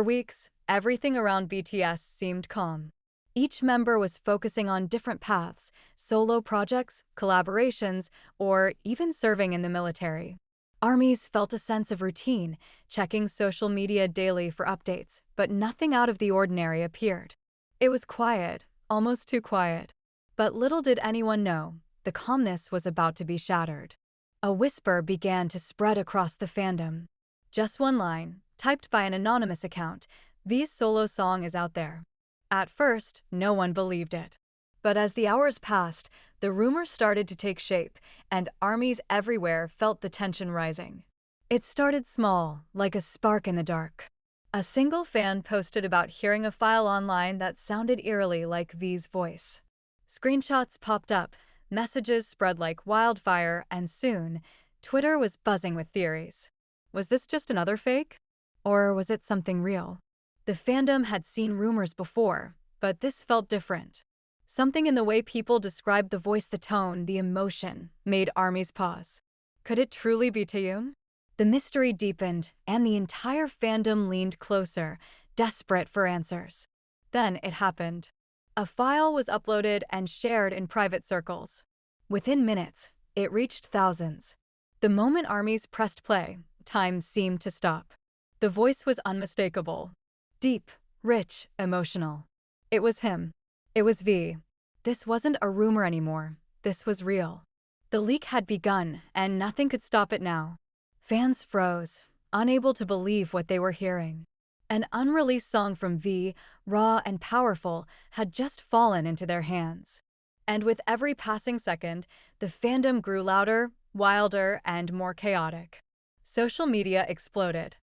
For weeks, everything around BTS seemed calm. Each member was focusing on different paths, solo projects, collaborations, or even serving in the military. Armies felt a sense of routine, checking social media daily for updates, but nothing out of the ordinary appeared. It was quiet, almost too quiet. But little did anyone know, the calmness was about to be shattered. A whisper began to spread across the fandom. Just one line, typed by an anonymous account, "V's solo song is out there." At first, no one believed it. But as the hours passed, the rumor started to take shape, and armies everywhere felt the tension rising. It started small, like a spark in the dark. A single fan posted about hearing a file online that sounded eerily like V's voice. Screenshots popped up, messages spread like wildfire, and soon, Twitter was buzzing with theories. Was this just another fake? Or was it something real? The fandom had seen rumors before, but this felt different. Something in the way people described the voice, the tone, the emotion, made armies pause. Could it truly be Taeyoon? The mystery deepened, and the entire fandom leaned closer, desperate for answers. Then it happened. A file was uploaded and shared in private circles. Within minutes, it reached thousands. The moment armies pressed play, time seemed to stop. The voice was unmistakable. Deep, rich, emotional. It was him. It was V. This wasn't a rumor anymore. This was real. The leak had begun, and nothing could stop it now. Fans froze, unable to believe what they were hearing. An unreleased song from V, raw and powerful, had just fallen into their hands. And with every passing second, the fandom grew louder, wilder, and more chaotic. Social media exploded.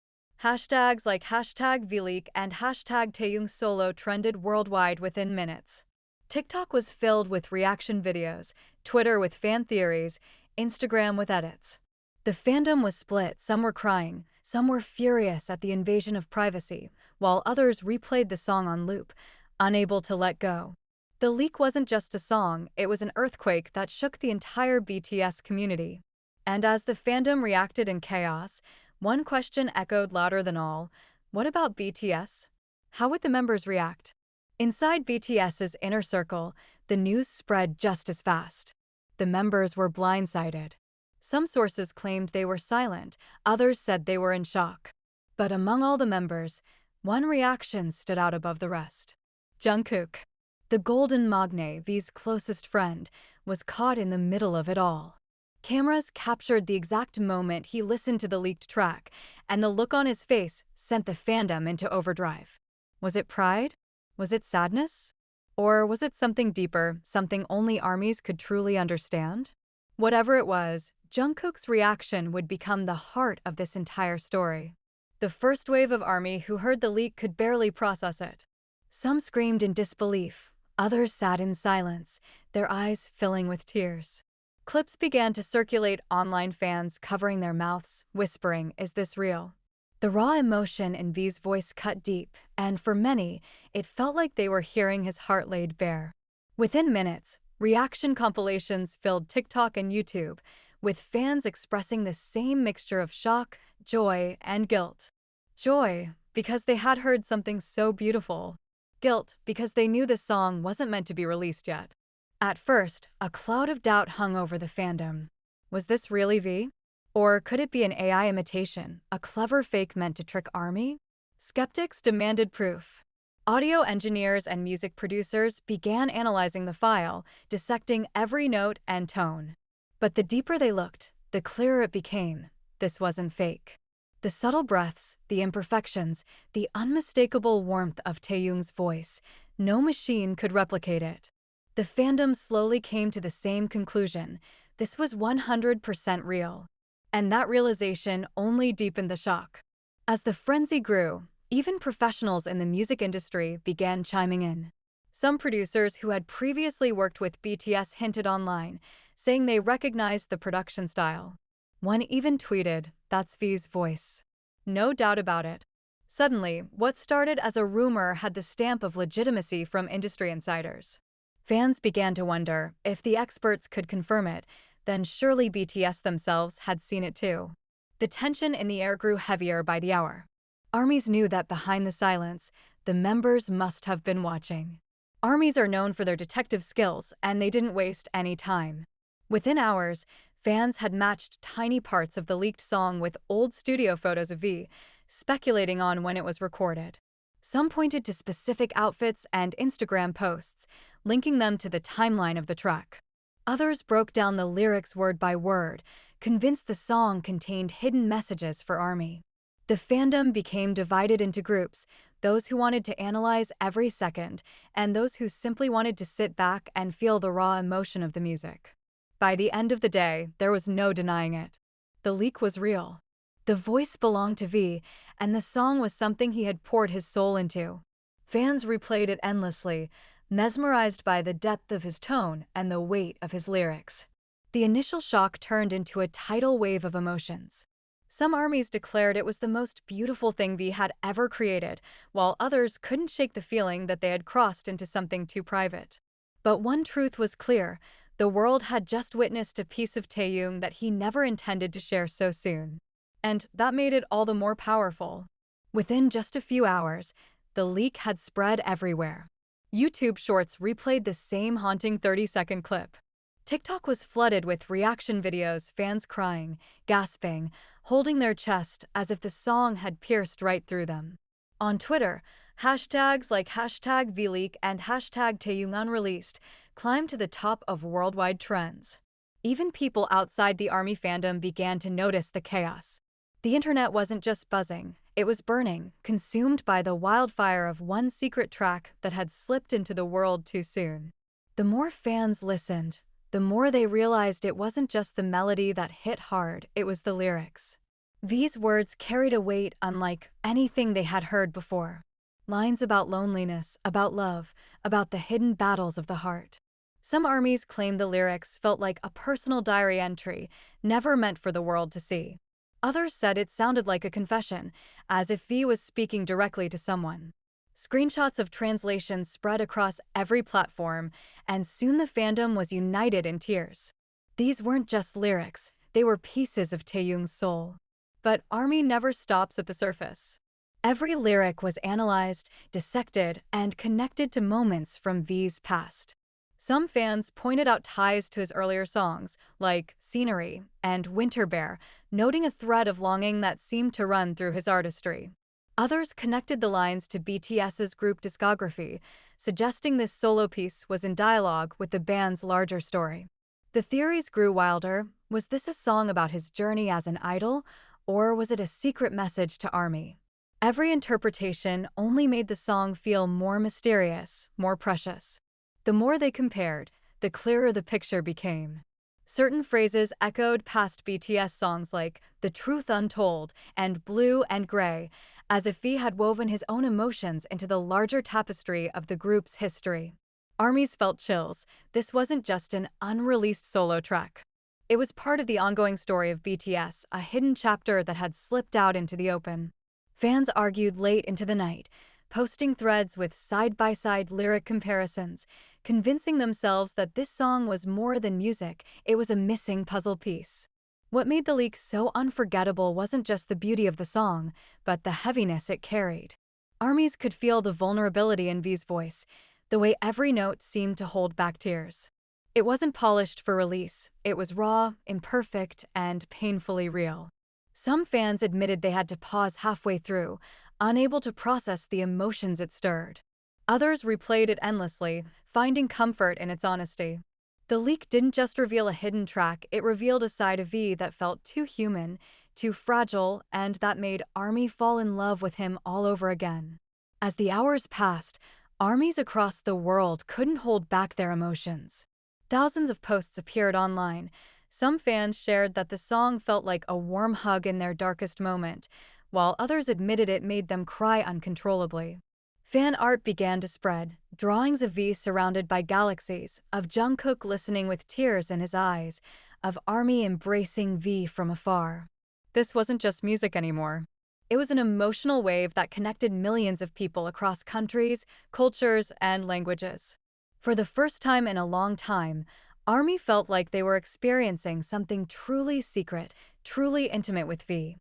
Hashtags like #VLeak and #TaeYoungSolo trended worldwide within minutes. TikTok was filled with reaction videos, Twitter with fan theories, Instagram with edits. The fandom was split. Some were crying, some were furious at the invasion of privacy, while others replayed the song on loop, unable to let go. The leak wasn't just a song, it was an earthquake that shook the entire BTS community. And as the fandom reacted in chaos, one question echoed louder than all: what about BTS? How would the members react? Inside BTS's inner circle, the news spread just as fast. The members were blindsided. Some sources claimed they were silent, others said they were in shock. But among all the members, one reaction stood out above the rest. Jungkook, the golden magne, V's closest friend, was caught in the middle of it all. Cameras captured the exact moment he listened to the leaked track, and the look on his face sent the fandom into overdrive. Was it pride? Was it sadness? Or was it something deeper, something only armies could truly understand? Whatever it was, Jungkook's reaction would become the heart of this entire story. The first wave of ARMY who heard the leak could barely process it. Some screamed in disbelief, others sat in silence, their eyes filling with tears. Clips began to circulate online, fans covering their mouths, whispering, "Is this real?" The raw emotion in V's voice cut deep, and for many, it felt like they were hearing his heart laid bare. Within minutes, reaction compilations filled TikTok and YouTube, with fans expressing the same mixture of shock, joy, and guilt. Joy, because they had heard something so beautiful. Guilt, because they knew the song wasn't meant to be released yet. At first, a cloud of doubt hung over the fandom. Was this really V? Or could it be an AI imitation, a clever fake meant to trick ARMY? Skeptics demanded proof. Audio engineers and music producers began analyzing the file, dissecting every note and tone. But the deeper they looked, the clearer it became. This wasn't fake. The subtle breaths, the imperfections, the unmistakable warmth of Taeyoung's voice, no machine could replicate it. The fandom slowly came to the same conclusion. This was 100% real. And that realization only deepened the shock. As the frenzy grew, even professionals in the music industry began chiming in. Some producers who had previously worked with BTS hinted online, saying they recognized the production style. One even tweeted, "That's V's voice." No doubt about it. Suddenly, what started as a rumor had the stamp of legitimacy from industry insiders. Fans began to wonder if the experts could confirm it, then surely BTS themselves had seen it too. The tension in the air grew heavier by the hour. ARMYs knew that behind the silence, the members must have been watching. ARMYs are known for their detective skills, and they didn't waste any time. Within hours, fans had matched tiny parts of the leaked song with old studio photos of V, speculating on when it was recorded. Some pointed to specific outfits and Instagram posts, linking them to the timeline of the track. Others broke down the lyrics word by word, convinced the song contained hidden messages for ARMY. The fandom became divided into groups, those who wanted to analyze every second, and those who simply wanted to sit back and feel the raw emotion of the music. By the end of the day, there was no denying it. The leak was real. The voice belonged to V, and the song was something he had poured his soul into. Fans replayed it endlessly, mesmerized by the depth of his tone and the weight of his lyrics. The initial shock turned into a tidal wave of emotions. Some ARMYs declared it was the most beautiful thing V had ever created, while others couldn't shake the feeling that they had crossed into something too private. But one truth was clear: the world had just witnessed a piece of Taeyong that he never intended to share so soon. And that made it all the more powerful. Within just a few hours, the leak had spread everywhere. YouTube Shorts replayed the same haunting 30-second clip. TikTok was flooded with reaction videos, fans crying, gasping, holding their chest as if the song had pierced right through them. On Twitter, hashtags like #VLeak and #TaeyongUnreleased climbed to the top of worldwide trends. Even people outside the ARMY fandom began to notice the chaos. The internet wasn't just buzzing, it was burning, consumed by the wildfire of one secret track that had slipped into the world too soon. The more fans listened, the more they realized it wasn't just the melody that hit hard, it was the lyrics. V's words carried a weight unlike anything they had heard before. Lines about loneliness, about love, about the hidden battles of the heart. Some ARMYs claimed the lyrics felt like a personal diary entry, never meant for the world to see. Others said it sounded like a confession, as if V was speaking directly to someone. Screenshots of translations spread across every platform, and soon the fandom was united in tears. These weren't just lyrics, they were pieces of Taeyong's soul. But ARMY never stops at the surface. Every lyric was analyzed, dissected, and connected to moments from V's past. Some fans pointed out ties to his earlier songs, like Scenery and Winter Bear, noting a thread of longing that seemed to run through his artistry. Others connected the lines to BTS's group discography, suggesting this solo piece was in dialogue with the band's larger story. The theories grew wilder. Was this a song about his journey as an idol, or was it a secret message to ARMY? Every interpretation only made the song feel more mysterious, more precious. The more they compared, the clearer the picture became. Certain phrases echoed past BTS songs like The Truth Untold and Blue and Gray, as if V had woven his own emotions into the larger tapestry of the group's history. ARMYs felt chills. This wasn't just an unreleased solo track. It was part of the ongoing story of BTS, a hidden chapter that had slipped out into the open. Fans argued late into the night, posting threads with side-by-side lyric comparisons, convincing themselves that this song was more than music, it was a missing puzzle piece. What made the leak so unforgettable wasn't just the beauty of the song, but the heaviness it carried. ARMYs could feel the vulnerability in V's voice, the way every note seemed to hold back tears. It wasn't polished for release, it was raw, imperfect, and painfully real. Some fans admitted they had to pause halfway through, unable to process the emotions it stirred. Others replayed it endlessly, finding comfort in its honesty. The leak didn't just reveal a hidden track, it revealed a side of V that felt too human, too fragile, and that made ARMY fall in love with him all over again. As the hours passed, ARMYs across the world couldn't hold back their emotions. Thousands of posts appeared online. Some fans shared that the song felt like a warm hug in their darkest moment, while others admitted it made them cry uncontrollably. Fan art began to spread, drawings of V surrounded by galaxies, of Jungkook listening with tears in his eyes, of ARMY embracing V from afar. This wasn't just music anymore. It was an emotional wave that connected millions of people across countries, cultures, and languages. For the first time in a long time, ARMY felt like they were experiencing something truly secret, truly intimate with V.